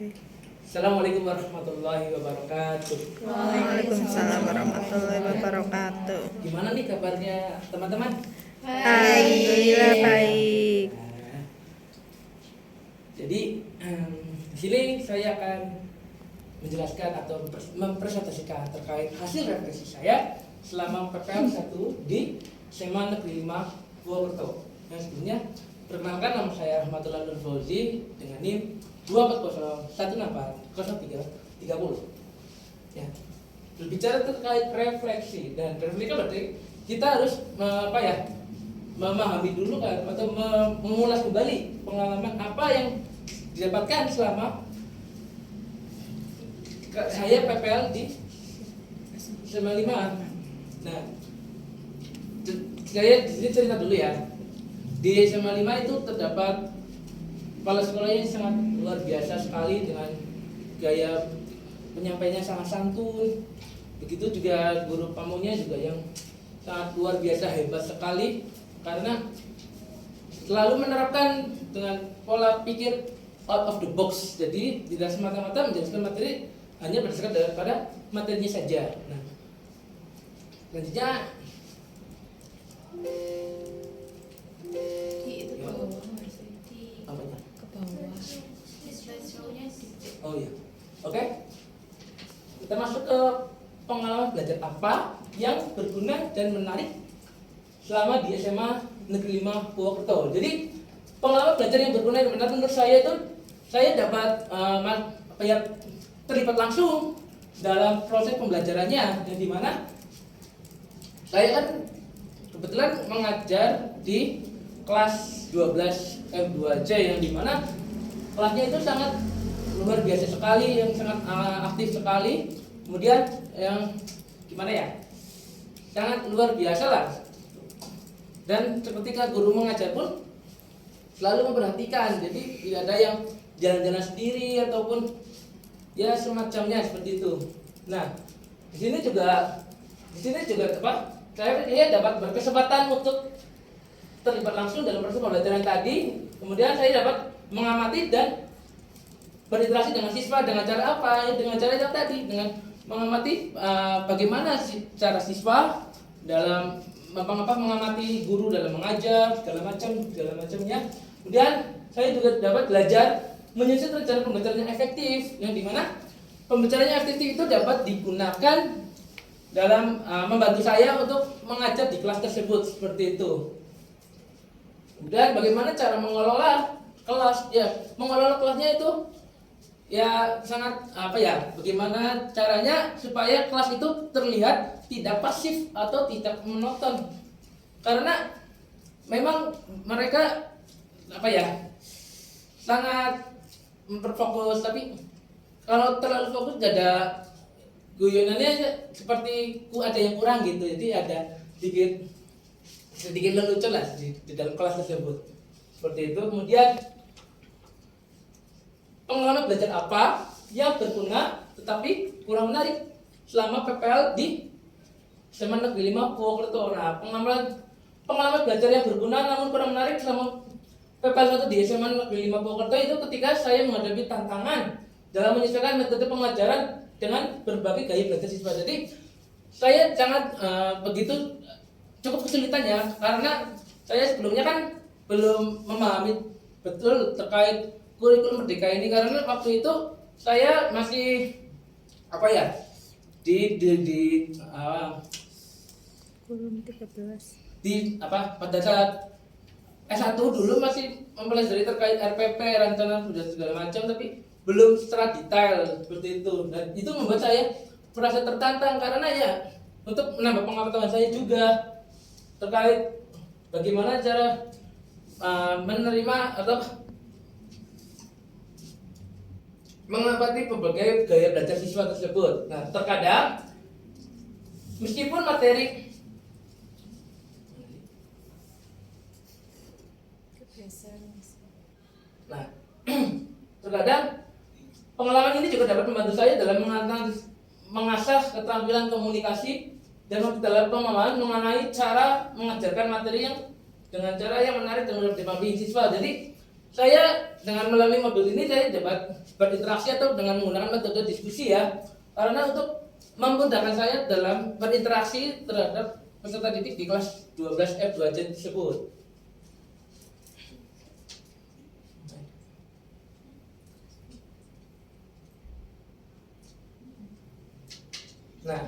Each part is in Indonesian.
Oke. Assalamualaikum warahmatullahi wabarakatuh. Waalaikumsalam warahmatullahi wabarakatuh. Gimana nih kabarnya teman-teman? Alhamdulillah baik. Nah, jadi di sini saya akan menjelaskan atau mempresentasikan terkait hasil refleksi saya selama PPL 1 di SMA Negeri 5 Purwokerto. Yang sebelumnya perkenalkan, nama saya Rahmatullah Nur Fauzi dengan NIM 240180330. Ya. Berbicara terkait refleksi, dan refleksi kan berarti kita harus memahami dulu kan, atau mengulas kembali pengalaman apa yang didapatkan selama saya PPL di SMA 5. Nah, saya di sini cerita dulu ya. Di SMA 5 itu terdapat kepala sekolahnya sangat luar biasa sekali dengan gaya penyampaiannya sangat santun. Begitu juga guru pamunya juga yang sangat luar biasa hebat sekali karena selalu menerapkan dengan pola pikir out of the box. Jadi tidak semata-mata menjelaskan materi hanya berdasarkan daripada materinya saja. Nah, selanjutnya apanya? Oh iya. Oke. Kita masuk ke pengalaman belajar apa yang berguna dan menarik selama di SMA Negeri 5 Purwokerto. Jadi pengalaman belajar yang berguna dan menarik menurut saya itu saya dapat terlibat langsung dalam proses pembelajarannya, yang dimana saya kan kebetulan mengajar di kelas 12 F2C yang dimana kelasnya itu sangat luar biasa sekali, yang sangat aktif sekali. Kemudian yang gimana ya, sangat luar biasa lah. Dan ketika guru mengajar pun selalu memperhatikan, jadi tidak ada yang jalan-jalan sendiri ataupun ya semacamnya seperti itu. Nah, di sini juga saya dapat berkesempatan untuk terlibat langsung dalam proses pembelajaran tadi. Kemudian saya dapat mengamati dan berinteraksi dengan siswa dengan cara apa? Ya, dengan cara yang tadi, dengan mengamati bagaimana cara siswa dalam mengamati guru dalam mengajar segala macamnya. Kemudian saya juga dapat belajar menyusun rencana pembelajaran yang efektif, yang dimana pembelajaran yang efektif itu dapat digunakan dalam membantu saya untuk mengajar di kelas tersebut seperti itu. Dan bagaimana cara mengelola kelas? Ya, mengelola kelasnya itu ya sangat bagaimana caranya supaya kelas itu terlihat tidak pasif atau tidak monoton. Karena memang mereka sangat berfokus, tapi kalau terlalu fokus gak ada guyonannya, seperti ada yang kurang gitu. Jadi ada sedikit lelucon lah di dalam kelas tersebut seperti itu. Kemudian pengalaman belajar apa yang berguna tetapi kurang menarik selama PPL di SMA Negeri 5 Purwokerto. Nah, pengalaman belajar yang berguna namun kurang menarik selama PPL 1 di SMA Negeri 5 Purwokerto itu ketika saya menghadapi tantangan dalam menyesuaikan metode pengajaran dengan berbagai gaya belajar siswa. Jadi saya sangat cukup kesulitannya karena saya sebelumnya kan belum memahami betul terkait kurikulum Merdeka ini, karena waktu itu saya masih pada saat S1 dulu masih mempelajari terkait RPP, rencana dan segala macam, tapi belum secara detail seperti itu. Dan itu membuat saya merasa tertantang karena ya untuk menambah pengetahuan saya juga terkait bagaimana cara menerima atau mengamati berbagai gaya belajar siswa tersebut. Nah, terkadang meskipun materi terkadang pengalaman ini juga dapat membantu saya dalam mengasah keterampilan komunikasi dan dalam pemahaman mengenai cara mengajarkan materi yang dengan cara yang menarik dan mudah dipahami siswa. Jadi saya dengan melalui modul ini saya dapat berinteraksi atau dengan menggunakan metode diskusi ya, karena untuk memudahkan saya dalam berinteraksi terhadap peserta didik di kelas 12 F2C tersebut. Nah,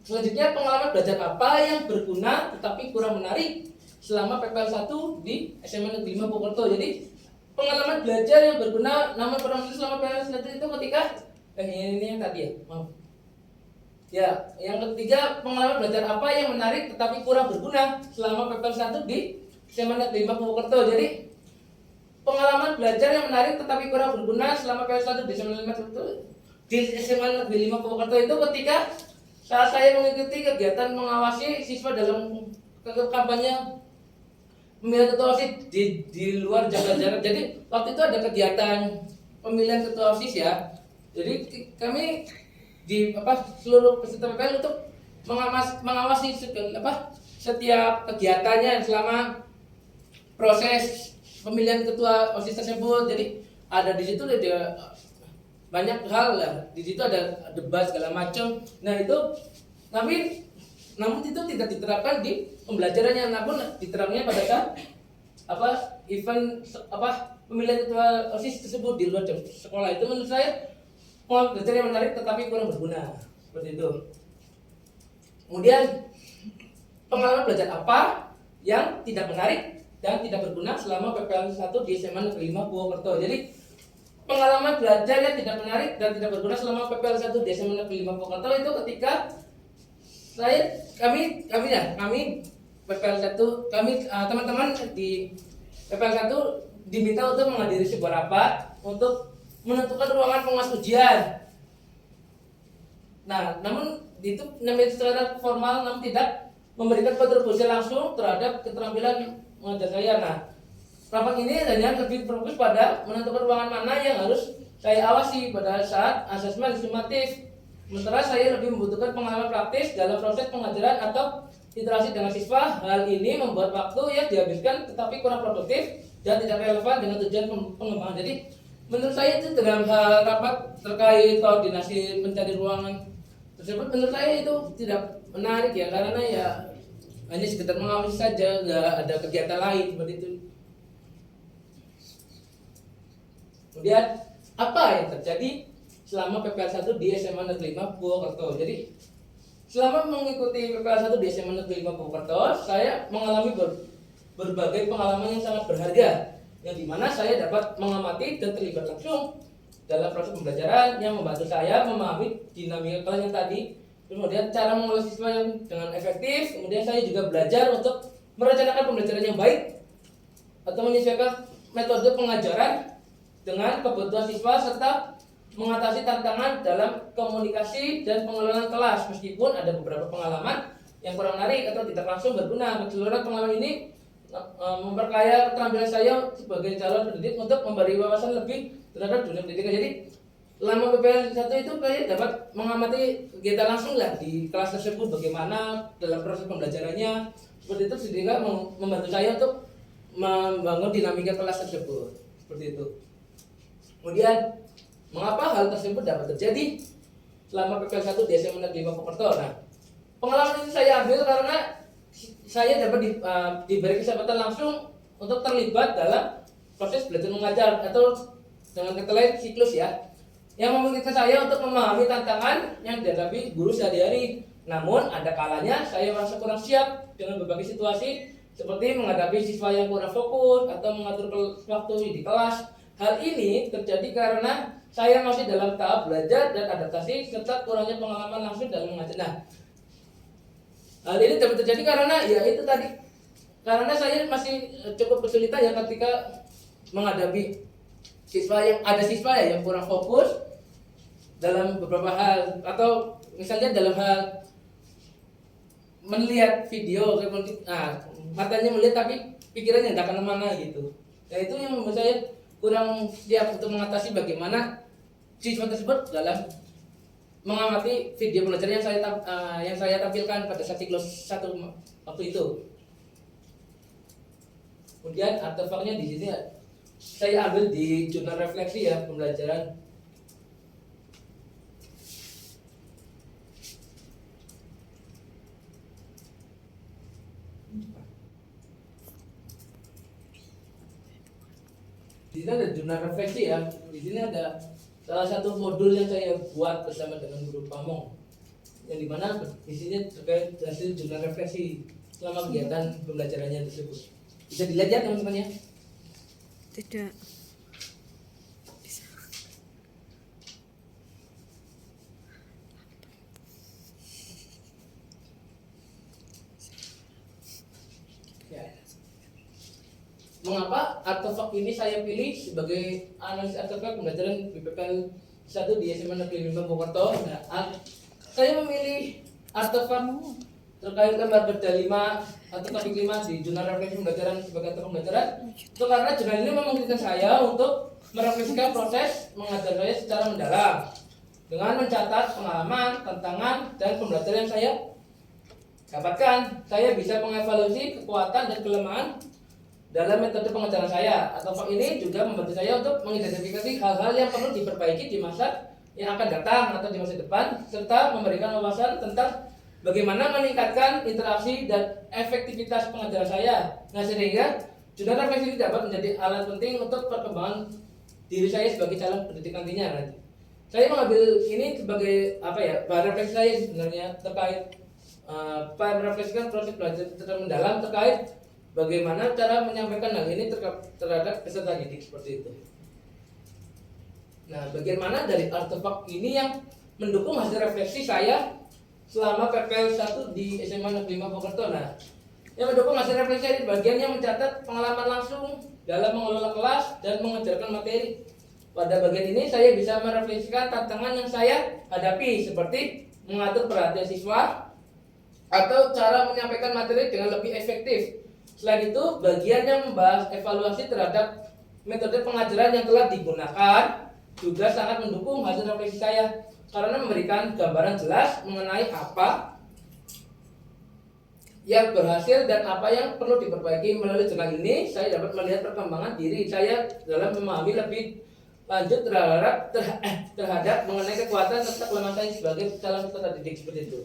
selanjutnya pengalaman belajar apa yang berguna tetapi kurang menarik selama PPL 1 di SMA Negeri 5 Purwokerto. Jadi pengalaman belajar yang berguna namun kurang menarik selama PPL 1 itu ketika ini yang tadi ya, maaf. Ya, yang ketiga pengalaman belajar apa yang menarik tetapi kurang berguna selama PPL 1 di SMA Negeri 5 Purwokerto. Jadi pengalaman belajar yang menarik tetapi kurang berguna selama PPL 1 di SMA Negeri 5 Purwokerto itu ketika saat saya mengikuti kegiatan mengawasi siswa dalam kampanye pemilihan ketua OSIS di luar jaga jarak. Jadi waktu itu ada kegiatan pemilihan ketua OSIS ya. Jadi kami di seluruh peserta PPL untuk mengawasi setiap kegiatannya selama proses pemilihan ketua OSIS tersebut. Jadi ada di situ ada banyak hal lah. Di situ ada debat segala macam. Nah itu namun itu tidak diterapkan di pembelajarannya, namun diterapkannya pada saat event pemilihan ketua OSIS tersebut di luar jam sekolah. Itu menurut saya pengalaman belajar yang menarik tetapi kurang berguna, seperti itu. Kemudian pengalaman belajar apa yang tidak menarik dan tidak berguna selama PPL 1 di SMA Negeri 5 Purwokerto. Jadi pengalaman belajar yang tidak menarik dan tidak berguna selama PPL 1 di SMA Negeri 5 Purwokerto itu ketika kami PPL 1 teman-teman di PPL 1 diminta untuk menghadiri sebuah rapat untuk menentukan ruangan pengawas ujian. Nah, namun itu namanya secara formal namun tidak memberikan kontribusi langsung terhadap keterampilan mengajar saya. Nah, rapat ini hanya lebih berfokus pada menentukan ruangan mana yang harus saya awasi pada saat asesmen sumatif. Sementara saya lebih membutuhkan pengalaman praktis dalam proses pengajaran atau interaksi dengan siswa. Hal ini membuat waktu yang dihabiskan tetapi kurang produktif dan tidak relevan dengan tujuan pengembangan. Jadi menurut saya itu dalam hal rapat terkait koordinasi mencari ruangan tersebut, menurut saya itu tidak menarik ya, karena ya hanya sekedar mengawasi saja, nggak ada kegiatan lain seperti itu. Kemudian apa yang terjadi selama PPL 1 di SMA Negeri 5 Purwokerto? Jadi selama mengikuti PPL 1 di SMA Negeri 5 Purwokerto, saya mengalami berbagai pengalaman yang sangat berharga, yang dimana saya dapat mengamati dan terlibat langsung dalam proses pembelajaran yang membantu saya memahami dinamika kelas yang tadi, kemudian cara mengelola siswa yang dengan efektif. Kemudian saya juga belajar untuk merencanakan pembelajaran yang baik atau menyesuaikan metode pengajaran dengan kebutuhan siswa serta mengatasi tantangan dalam komunikasi dan pengelolaan kelas. Meskipun ada beberapa pengalaman yang kurang menarik atau tidak langsung berguna, keseluruhan pengalaman ini memperkaya keterampilan saya sebagai calon pendidik untuk memberi wawasan lebih terhadap dunia pendidikan. Jadi lama PPL 1 itu saya dapat mengamati kegiatan langsung lah di kelas tersebut, bagaimana dalam proses pembelajarannya, seperti itu, sehingga membantu saya untuk membangun dinamika kelas tersebut, seperti itu. Kemudian mengapa hal tersebut dapat terjadi selama PPL 1 di SMA Negeri 5 Purwokerto? Nah, pengalaman ini saya ambil karena saya dapat diberi kesempatan langsung untuk terlibat dalam proses belajar mengajar atau dengan kata lain siklus ya, yang memungkinkan saya untuk memahami tantangan yang dihadapi guru sehari-hari. Namun ada kalanya saya merasa kurang siap dengan berbagai situasi, seperti menghadapi siswa yang kurang fokus atau mengatur waktu di kelas. Hal ini terjadi karena saya masih dalam tahap belajar dan adaptasi serta kurangnya pengalaman langsung dalam mengajar. Nah, hal ini dapat terjadi karena ya itu tadi, karena saya masih cukup kesulitan ya ketika menghadapi siswa yang kurang fokus dalam beberapa hal, atau misalnya dalam hal melihat video, matanya melihat tapi pikirannya tidak kemana-mana gitu. Nah, itu yang membuat saya kurang siap untuk mengatasi bagaimana siswa tersebut dalam mengamati video pelajaran yang saya tampilkan pada saat siklus 1 waktu itu. Kemudian artefaknya di sini saya ambil di jurnal refleksi ya, pembelajaran. Di sini ada jurnal refleksi ya. Di sini ada salah satu modul yang saya buat bersama dengan guru Pamong, yang dimana isinya terkait hasil jurnal refleksi selama kegiatan pembelajarannya tersebut. Bisa dilihat ya teman-teman ya. Tidak. Ya. Mengapa artefak ini saya pilih sebagai analis artefak pembelajaran BPPL 1 di SMA Negeri 5 Purwokerto? Nah, saya memilih artefak terkait lembar kerja 5 atau topik 5 di jurnal refleksi pembelajaran sebagai artefak pembelajaran itu karena jurnal ini memungkinkan saya untuk merefleksikan proses mengajar saya secara mendalam dengan mencatat pengalaman, tantangan, dan pembelajaran yang saya dapatkan. Saya bisa mengevaluasi kekuatan dan kelemahan dalam metode pengajaran saya. Artefak ini juga membantu saya untuk mengidentifikasi hal-hal yang perlu diperbaiki di masa yang akan datang atau di masa depan, serta memberikan wawasan tentang bagaimana meningkatkan interaksi dan efektivitas pengajaran saya. Nah, sehingga jurnal refleksi ini dapat menjadi alat penting untuk perkembangan diri saya sebagai calon pendidik nantinya. Nanti saya mengambil ini sebagai bahan refleksi saya sebenarnya terkait merefleksikan proses belajar secara mendalam terkait bagaimana cara menyampaikan hal ini terhadap peserta didik seperti itu. Nah, bagaimana dari artefak ini yang mendukung hasil refleksi saya selama PPL 1 di SMA Negeri 5 Purwokerto. Nah, yang mendukung hasil refleksi ini bagian yang mencatat pengalaman langsung dalam mengelola kelas dan mengajarkan materi. Pada bagian ini saya bisa merefleksikan tantangan yang saya hadapi seperti mengatur perhatian siswa atau cara menyampaikan materi dengan lebih efektif. Selain itu, bagian yang membahas evaluasi terhadap metode pengajaran yang telah digunakan juga sangat mendukung hasil refleksi saya karena memberikan gambaran jelas mengenai apa yang berhasil dan apa yang perlu diperbaiki. Melalui jurnal ini, saya dapat melihat perkembangan diri saya dalam memahami lebih lanjut terhadap mengenai kekuatan serta kelemahan saya sebagai calon peserta didik seperti itu.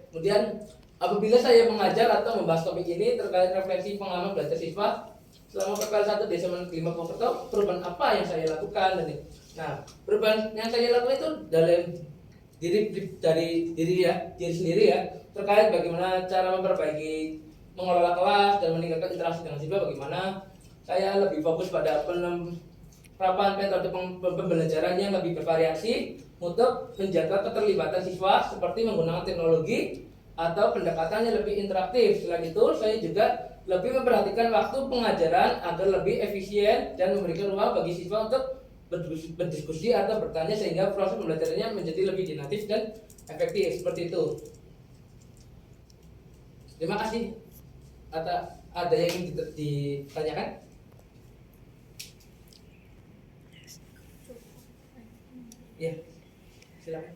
Kemudian, apabila saya mengajar atau membahas topik ini terkait refleksi pengalaman belajar siswa selama PPL 1 di SMA 5 Purwokerto, perubahan apa yang saya lakukan? Nah, perubahan yang saya lakukan itu dalam diri sendiri ya, terkait bagaimana cara memperbaiki mengelola kelas dan meningkatkan interaksi dengan siswa. Bagaimana saya lebih fokus pada penerapan metode pembelajaran yang lebih bervariasi untuk menjaga keterlibatan siswa seperti menggunakan teknologi atau pendekatan yang lebih interaktif. Selain itu, saya juga lebih memperhatikan waktu pengajaran agar lebih efisien dan memberikan ruang bagi siswa untuk berdiskusi atau bertanya sehingga proses pembelajarannya menjadi lebih dinamis dan efektif seperti itu. Terima kasih. Ada yang ingin ditanyakan? Ya, silakan.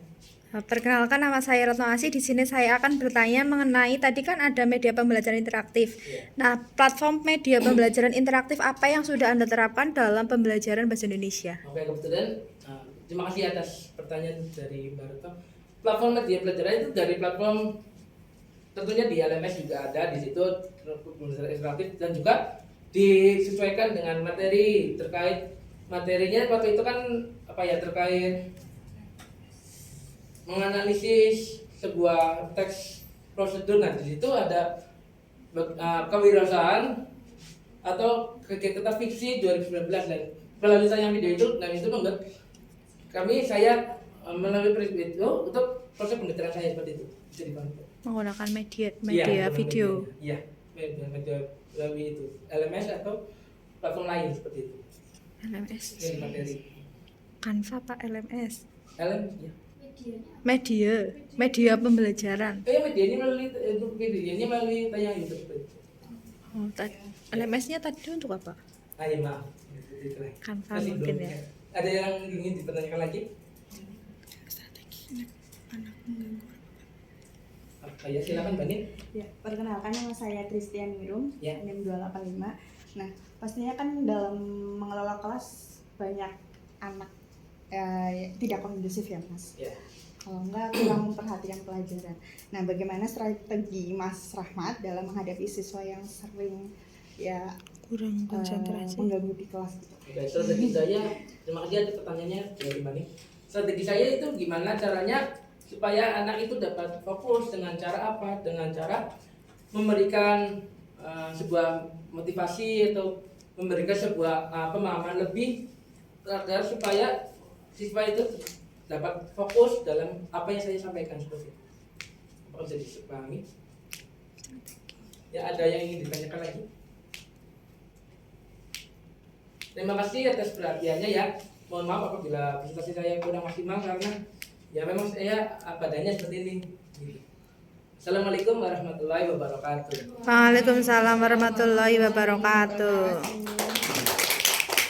Perkenalkan, nama saya Retno Asih. Di sini saya akan bertanya mengenai tadi kan ada media pembelajaran interaktif. Nah, platform media pembelajaran interaktif apa yang sudah Anda terapkan dalam pembelajaran bahasa Indonesia? Oke, kebetulan terima kasih atas pertanyaan dari Mbak Retno. Platform media pembelajaran itu dari platform tentunya di LMS juga ada di situ pembelajaran interaktif dan juga disesuaikan dengan materi terkait materinya waktu itu kan terkait menganalisis sebuah teks prosedur. Nah, di situ ada kewirausahaan atau kegiatan fiksi 2019 dan melalui tayang video itu, dan itu membuat saya melalui prinsip itu untuk proses pembelajaran saya seperti itu bisa dibantu Menggunakan media video. Iya, media melalui itu LMS atau platform lain seperti itu. LMS. Dari materi. Canva Pak, LMS. LMS ya. Media pembelajaran. Media ini melalui tayang YouTube. Oh, LMS-nya tadi untuk apa? Iya, maaf. Canva Masih mungkin belum, ya. Ada yang ingin dipertanyakan lagi? Ya, silakan Mbak Nin. Ya, perkenalkan nama saya Christian Mirum, Ya. NIM 285. Nah, pastinya kan dalam mengelola kelas banyak anak tidak kondusif ya Mas. Ya. Kalau enggak kurang memperhatikan pelajaran. Nah, bagaimana strategi Mas Rahmat dalam menghadapi siswa yang sering kurang konsentrasi. mengganggu di kelas gitu? Oke, strategi saya, terima kasih atas pertanyaannya dari Mbak Nin. Strategi saya itu gimana caranya supaya anak itu dapat fokus dengan cara apa? Dengan cara memberikan sebuah motivasi atau memberikan sebuah pemahaman lebih agar supaya siswa itu dapat fokus dalam apa yang saya sampaikan seperti itu. Apakah bisa dipahami? Ya, ada yang ingin ditanyakan lagi? Terima kasih atas perhatiannya ya. Mohon maaf apabila presentasi saya kurang maksimal karena ya memang saya padanya seperti ini. Assalamualaikum warahmatullahi wabarakatuh. Waalaikumsalam warahmatullahi wabarakatuh.